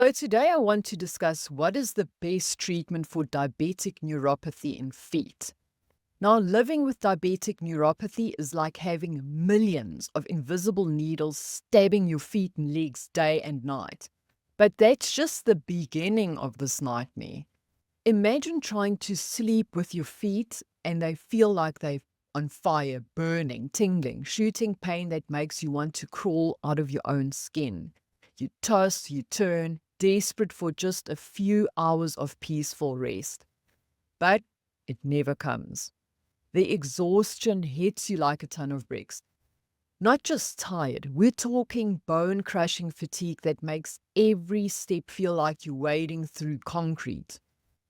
So today I want to discuss what is the best treatment for diabetic neuropathy in feet. Now, living with diabetic neuropathy is like having millions of invisible needles stabbing your feet and legs day and night. But that's just the beginning of this nightmare. Imagine trying to sleep with your feet and they feel like they're on fire, burning, tingling, shooting pain that makes you want to crawl out of your own skin. You toss, you turn, desperate for just a few hours of peaceful rest. But it never comes. The exhaustion hits you like a ton of bricks. Not just tired, we're talking bone crushing fatigue that makes every step feel like you're wading through concrete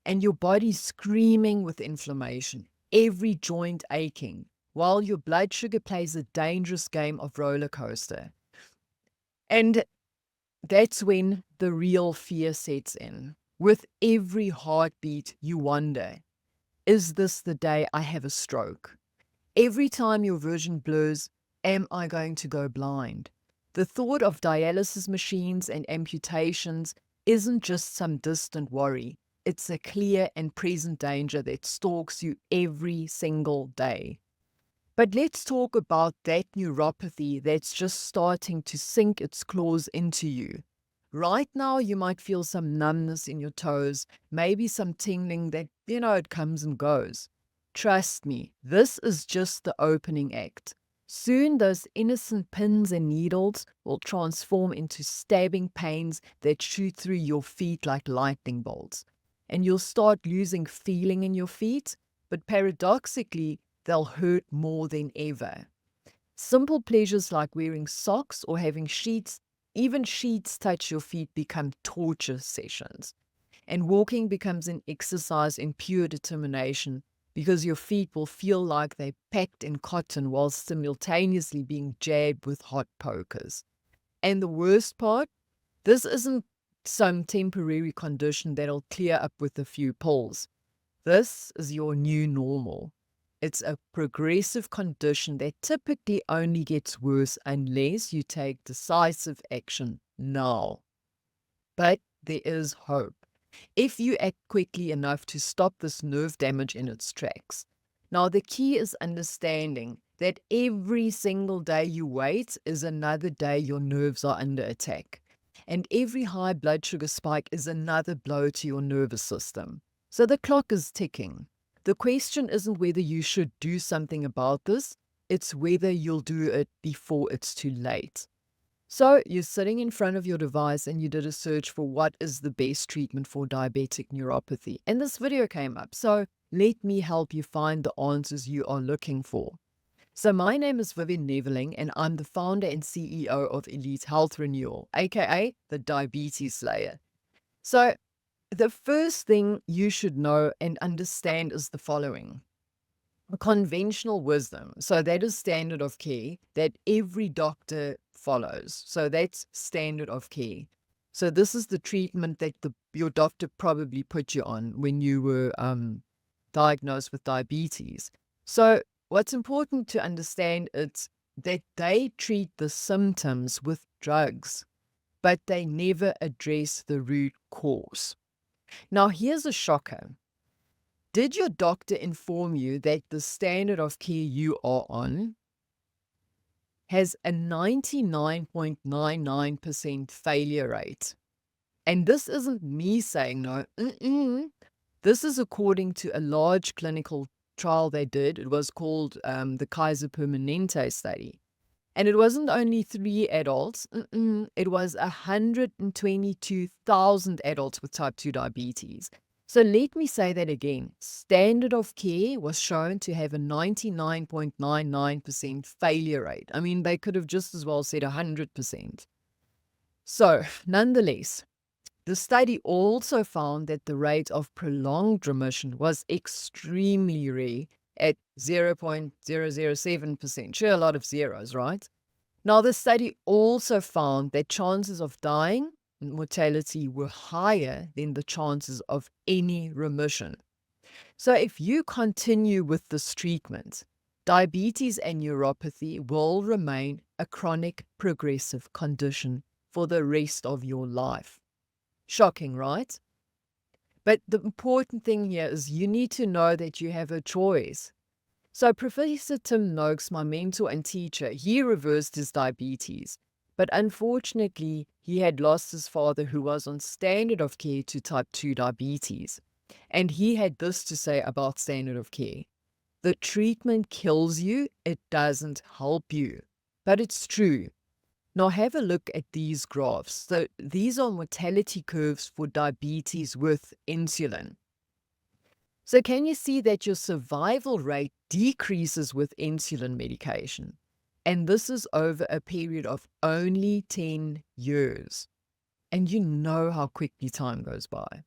and your body screaming with inflammation, every joint aching, while your blood sugar plays a dangerous game of roller coaster. And that's when the real fear sets in. With every heartbeat, you wonder, is this the day I have a stroke? Every time your vision blurs, am I going to go blind? The thought of dialysis machines and amputations isn't just some distant worry. It's a clear and present danger that stalks you every single day. But let's talk about that neuropathy that's just starting to sink its claws into you. Right now, you might feel some numbness in your toes, maybe some tingling that, it comes and goes. Trust me, this is just the opening act. Soon, those innocent pins and needles will transform into stabbing pains that shoot through your feet like lightning bolts. And you'll start losing feeling in your feet, but paradoxically, they'll hurt more than ever. Simple pleasures like wearing socks or having even sheets touch your feet become torture sessions. And walking becomes an exercise in pure determination because your feet will feel like they're packed in cotton while simultaneously being jabbed with hot pokers. And the worst part, this isn't some temporary condition that'll clear up with a few pills. This is your new normal. It's a progressive condition that typically only gets worse unless you take decisive action now. But there is hope if you act quickly enough to stop this nerve damage in its tracks. Now, the key is understanding that every single day you wait is another day your nerves are under attack. And every high blood sugar spike is another blow to your nervous system. So the clock is ticking. The question isn't whether you should do something about this, it's whether you'll do it before it's too late. So you're sitting in front of your device and you did a search for what is the best treatment for diabetic neuropathy. And this video came up. So let me help you find the answers you are looking for. So my name is Vivian Neveling and I'm the founder and CEO of Elite Health Renewal, aka the Diabetes Slayer. So the first thing you should know and understand is the following. Conventional wisdom. So that is standard of care that every doctor follows. So that's standard of care. So this is the treatment that your doctor probably put you on when you were diagnosed with diabetes. So what's important to understand is that they treat the symptoms with drugs, but they never address the root cause. Now, here's a shocker. Did your doctor inform you that the standard of care you are on has a 99.99% failure rate? And this isn't me saying no. This is according to a large clinical trial they did. It was called the Kaiser Permanente study. And it wasn't only 3 adults. It was 122,000 adults with type 2 diabetes. So let me say that again. Standard of care was shown to have a 99.99% failure rate. I mean, they could have just as well said 100%. So, nonetheless, the study also found that the rate of prolonged remission was extremely rare at 0.007%. Sure, a lot of zeros, right? Now, the study also found that chances of dying and mortality were higher than the chances of any remission. So if you continue with this treatment, diabetes and neuropathy will remain a chronic progressive condition for the rest of your life. Shocking, right? But the important thing here is you need to know that you have a choice. So Professor Tim Noakes, my mentor and teacher, he reversed his diabetes. But unfortunately, he had lost his father who was on standard of care to type 2 diabetes. And he had this to say about standard of care. The treatment kills you, it doesn't help you. But it's true. Now have a look at these graphs. So these are mortality curves for diabetes with insulin. So can you see that your survival rate decreases with insulin medication? And this is over a period of only 10 years. And you know how quickly time goes by.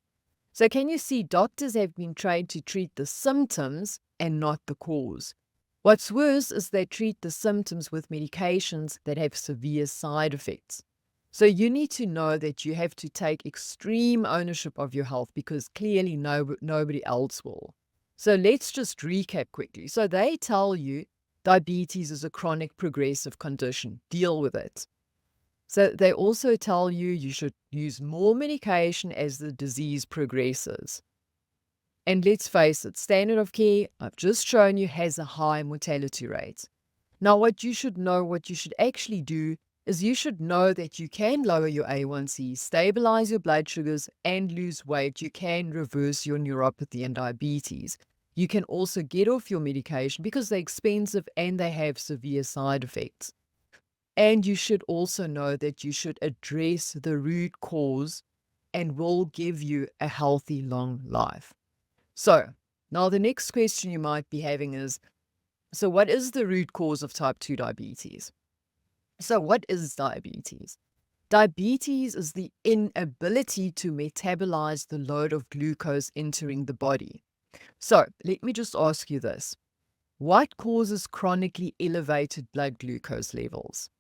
So can you see doctors have been trained to treat the symptoms and not the cause? What's worse is they treat the symptoms with medications that have severe side effects. So you need to know that you have to take extreme ownership of your health because clearly nobody else will. So let's just recap quickly. So they tell you diabetes is a chronic progressive condition. Deal with it. So they also tell you you should use more medication as the disease progresses. And let's face it, standard of care, I've just shown you, has a high mortality rate. Now, what you should know, what you should actually do, is you should know that you can lower your A1C, stabilize your blood sugars, and lose weight. You can reverse your neuropathy and diabetes. You can also get off your medication because they're expensive and they have severe side effects. And you should also know that you should address the root cause and will give you a healthy, long life. So, now the next question you might be having is, so what is the root cause of type 2 diabetes? So what is diabetes? Diabetes is the inability to metabolize the load of glucose entering the body. So let me just ask you this. What causes chronically elevated blood glucose levels?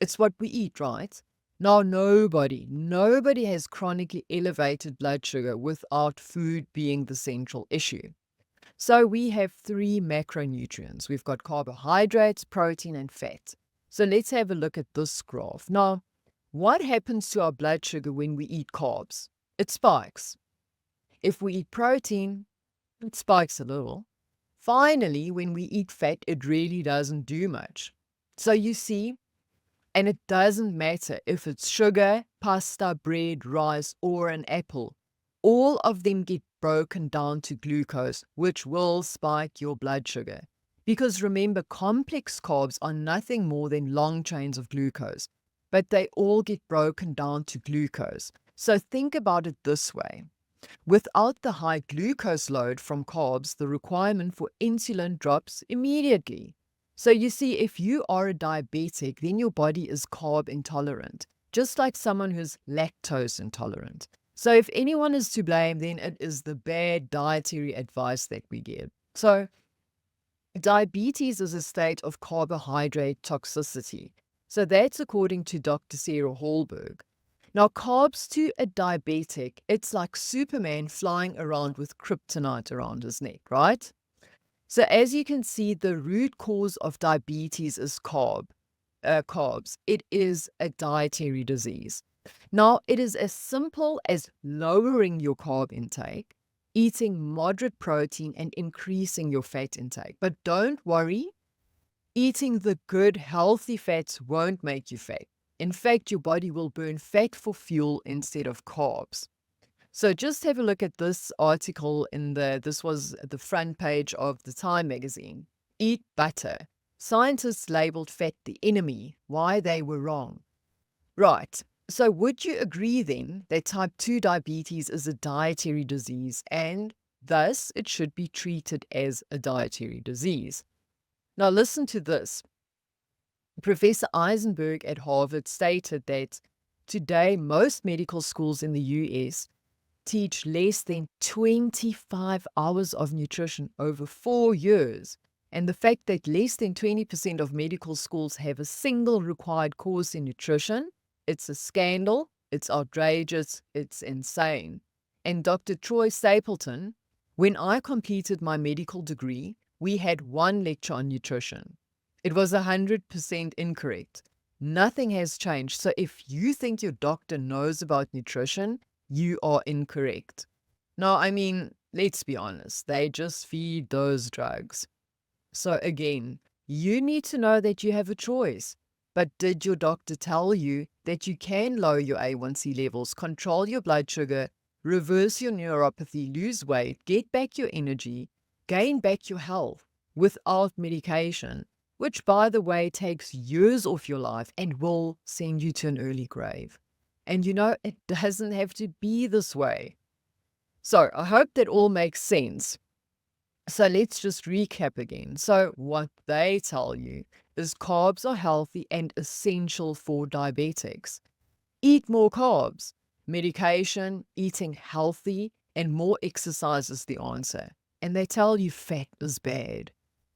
It's what we eat, right? Now, nobody has chronically elevated blood sugar without food being the central issue. So we have 3 macronutrients. We've got carbohydrates, protein, and fat. So let's have a look at this graph. Now, what happens to our blood sugar when we eat carbs? It spikes. If we eat protein, it spikes a little. Finally, when we eat fat, it really doesn't do much. So you see, and it doesn't matter if it's sugar, pasta, bread, rice, or an apple. All of them get broken down to glucose, which will spike your blood sugar. Because remember, complex carbs are nothing more than long chains of glucose, but they all get broken down to glucose. So think about it this way. Without the high glucose load from carbs, the requirement for insulin drops immediately. So you see, if you are a diabetic, then your body is carb intolerant, just like someone who's lactose intolerant. So if anyone is to blame, then it is the bad dietary advice that we give. So diabetes is a state of carbohydrate toxicity. So that's according to Dr. Sarah Hallberg. Now, carbs to a diabetic, it's like Superman flying around with kryptonite around his neck, right? So as you can see, the root cause of diabetes is carbs. It is a dietary disease. Now, it is as simple as lowering your carb intake, eating moderate protein, and increasing your fat intake. But don't worry, eating the good, healthy fats won't make you fat. In fact, your body will burn fat for fuel instead of carbs. So just have a look at this article this was the front page of the Time magazine. Eat butter. Scientists labeled fat the enemy. Why they were wrong. Right. So would you agree then that type 2 diabetes is a dietary disease and thus it should be treated as a dietary disease? Now listen to this. Professor Eisenberg at Harvard stated that today most medical schools in the US teach less than 25 hours of nutrition over 4 years. And the fact that less than 20% of medical schools have a single required course in nutrition, it's a scandal, it's outrageous, it's insane. And Dr. Troy Stapleton, when I completed my medical degree, we had 1 lecture on nutrition. It was 100% incorrect. Nothing has changed. So if you think your doctor knows about nutrition, you are incorrect. Now, I mean, let's be honest, they just feed those drugs. So again, you need to know that you have a choice. But did your doctor tell you that you can lower your A1C levels, control your blood sugar, reverse your neuropathy, lose weight, get back your energy, gain back your health without medication, which, by the way, takes years off your life and will send you to an early grave? And it doesn't have to be this way. So I hope that all makes sense. So let's just recap again. So what they tell you is carbs are healthy and essential for diabetics. Eat more carbs. Medication, eating healthy, and more exercise is the answer. And they tell you fat is bad.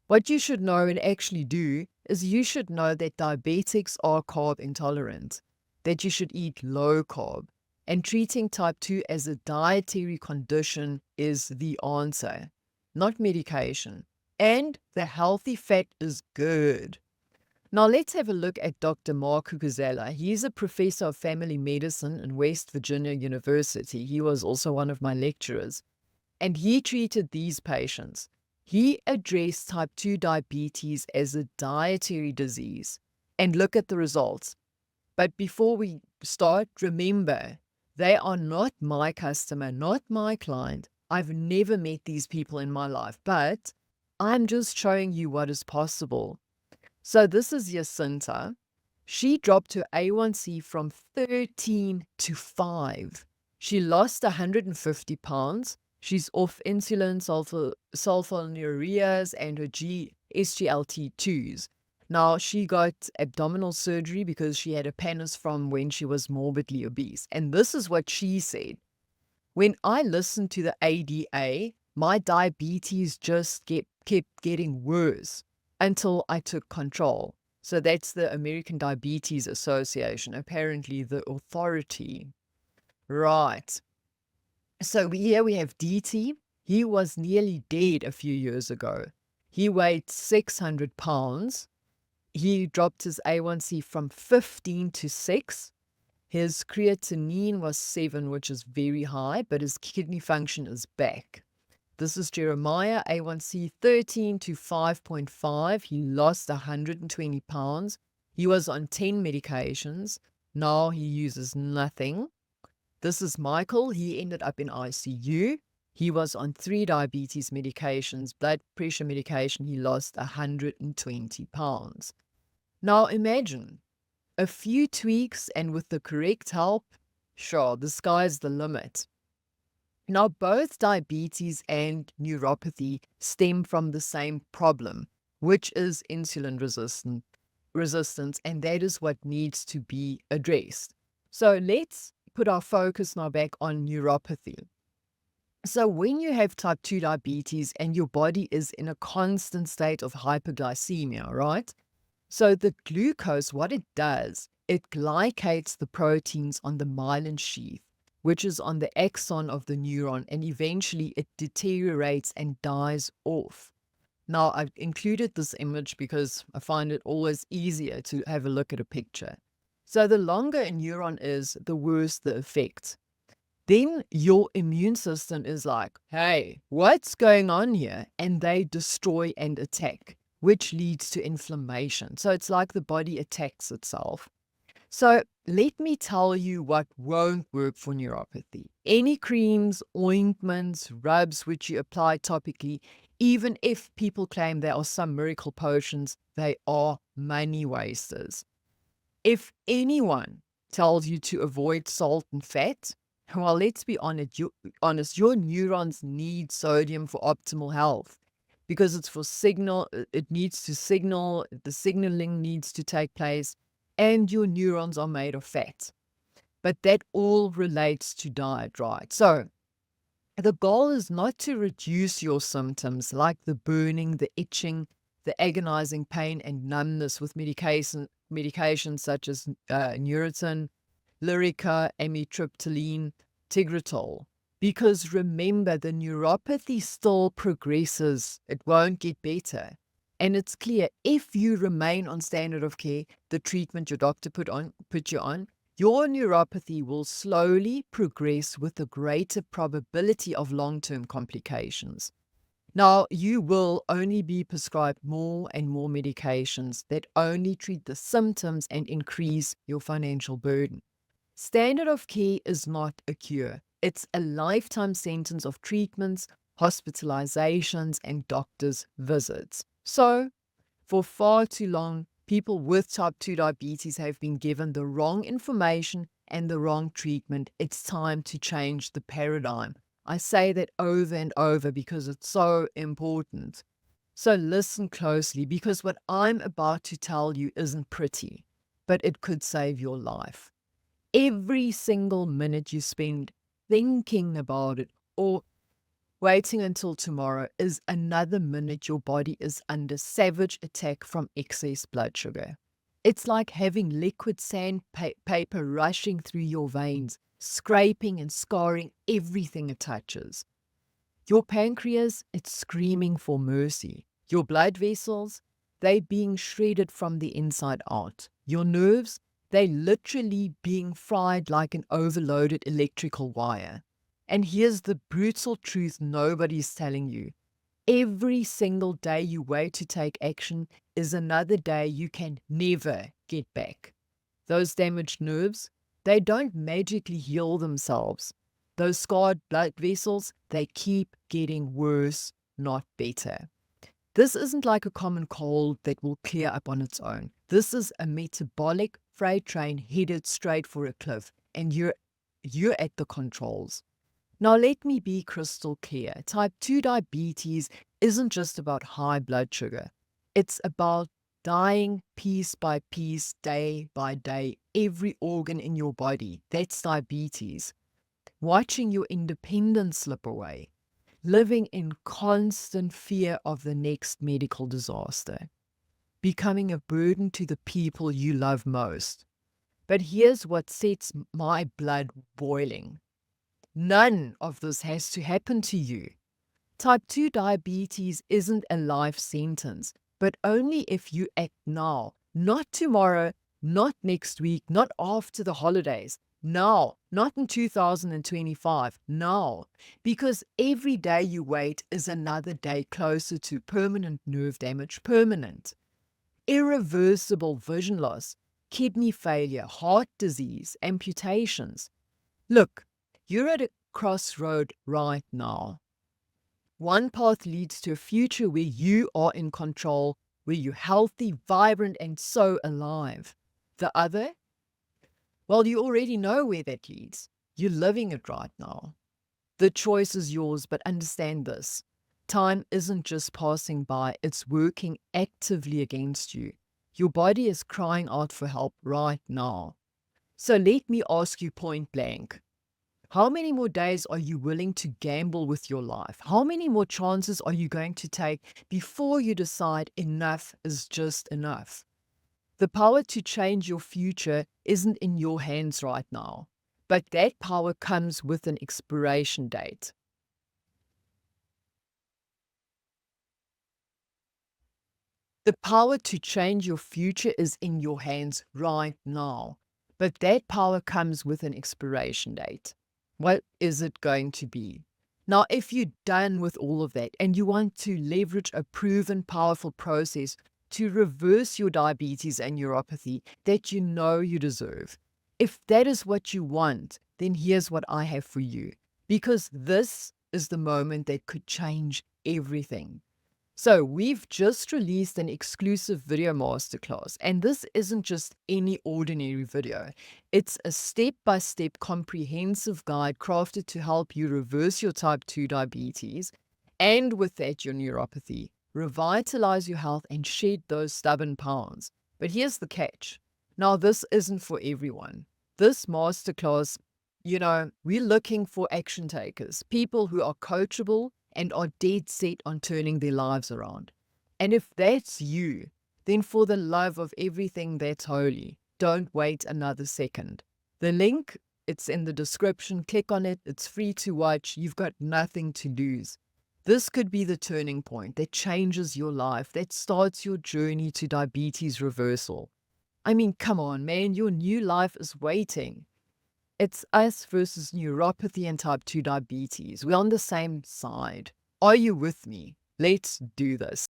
What you should know and actually do is you should know that diabetics are carb intolerant, that you should eat low carb, and treating type 2 as a dietary condition is the answer, not medication. And the healthy fat is good. Now let's have a look at Dr. Mark Cucuzella. He's a professor of family medicine in West Virginia University. He was also one of my lecturers, and he treated these patients. He addressed type 2 diabetes as a dietary disease. And look at the results. But before we start, remember, they are not my customer, not my client. I've never met these people in my life, but I'm just showing you what is possible. So this is Jacinta. She dropped her A1C from 13 to 5. She lost 150 pounds. She's off insulin, sulfonylureas, and her SGLT2s. Now, she got abdominal surgery because she had a pannus from when she was morbidly obese. And this is what she said. When I listened to the ADA, my diabetes just kept getting worse until I took control. So that's the American Diabetes Association, apparently the authority. Right. So here we have DT. He was nearly dead a few years ago. He weighed 600 pounds. He dropped his A1C from 15 to 6. His creatinine was 7, which is very high, but his kidney function is back. This is Jeremiah, A1C 13 to 5.5. He lost 120 pounds. He was on 10 medications. Now he uses nothing. This is Michael. He ended up in ICU. He was on 3 diabetes medications, blood pressure medication. He lost 120 pounds. Now imagine a few tweaks and with the correct help, sure, the sky's the limit. Now, both diabetes and neuropathy stem from the same problem, which is insulin resistance, and that is what needs to be addressed. So let's put our focus now back on neuropathy. So when you have type 2 diabetes and your body is in a constant state of hyperglycemia, right? So the glucose, what it does, it glycates the proteins on the myelin sheath, which is on the axon of the neuron, and eventually it deteriorates and dies off. Now, I've included this image because I find it always easier to have a look at a picture. So the longer a neuron is, the worse the effect. Then your immune system is like, hey, what's going on here? And they destroy and attack, which leads to inflammation. So it's like the body attacks itself. So let me tell you what won't work for neuropathy. Any creams, ointments, rubs which you apply topically, even if people claim there are some miracle potions, they are money wasters. If anyone tells you to avoid salt and fat, well, let's be honest, your neurons need sodium for optimal health because it's for signal, it needs to signal, the signaling needs to take place, and your neurons are made of fat. But that all relates to diet, right? So the goal is not to reduce your symptoms like the burning, the itching, the agonizing pain and numbness with medications such as Neurontin, Lyrica, amitriptyline, Tegretol. Because remember, the neuropathy still progresses. It won't get better. And it's clear, if you remain on standard of care, the treatment your doctor put you on, Your neuropathy will slowly progress with a greater probability of long-term complications. Now, you will only be prescribed more and more medications that only treat the symptoms and increase your financial burden. Standard of care is not a cure. It's a lifetime sentence of treatments, hospitalizations, and doctor's visits. So, for far too long, people with type 2 diabetes have been given the wrong information and the wrong treatment. It's time to change the paradigm. I say that over and over because it's so important. So listen closely, because what I'm about to tell you isn't pretty, but it could save your life. Every single minute you spend thinking about it or waiting until tomorrow is another minute your body is under savage attack from excess blood sugar. It's like having liquid sandpaper rushing through your veins, scraping and scarring everything it touches. Your pancreas, it's screaming for mercy. Your blood vessels, they being shredded from the inside out. Your nerves, they literally being fried like an overloaded electrical wire. And here's the brutal truth nobody's telling you. Every single day you wait to take action is another day you can never get back. Those damaged nerves, they don't magically heal themselves. Those scarred blood vessels, they keep getting worse, not better. This isn't like a common cold that will clear up on its own. This is a metabolic freight train headed straight for a cliff, and you're at the controls. Now, let me be crystal clear. Type 2 diabetes isn't just about high blood sugar. It's about dying piece by piece, day by day, every organ in your body. That's diabetes. Watching your independence slip away. Living in constant fear of the next medical disaster. Becoming a burden to the people you love most. But here's what sets my blood boiling. None of this has to happen to you. Type 2 diabetes isn't a life sentence, but only if you act now, not tomorrow, not next week, not after the holidays. Now, not in 2025, now. Because every day you wait is another day closer to permanent nerve damage, permanent, irreversible vision loss, kidney failure, heart disease, amputations. Look, you're at a crossroad right now. One path leads to a future where you are in control, where you're healthy, vibrant, and so alive. The other? Well, you already know where that leads. You're living it right now. The choice is yours, but understand this. Time isn't just passing by, it's working actively against you. Your body is crying out for help right now. So let me ask you point blank. How many more days are you willing to gamble with your life? How many more chances are you going to take before you decide enough is just enough? The power to change your future isn't in your hands right now, but that power comes with an expiration date. The power to change your future is in your hands right now, but that power comes with an expiration date. What is it going to be? Now, if you're done with all of that and you want to leverage a proven, powerful process to reverse your diabetes and neuropathy that you know you deserve, if that is what you want, then here's what I have for you, because this is the moment that could change everything. So we've just released an exclusive video masterclass, and this isn't just any ordinary video. It's a step-by-step comprehensive guide crafted to help you reverse your type 2 diabetes and with that your neuropathy, revitalize your health and shed those stubborn pounds. But here's the catch. Now, this isn't for everyone. This masterclass, we're looking for action takers, people who are coachable and are dead set on turning their lives around. And if that's you, then for the love of everything that's holy, don't wait another second. The link, it's in the description. Click on it. It's free to watch. You've got nothing to lose. This could be the turning point that changes your life, that starts your journey to diabetes reversal. I mean, come on, man, your new life is waiting. It's us versus neuropathy and type 2 diabetes. We're on the same side. Are you with me? Let's do this.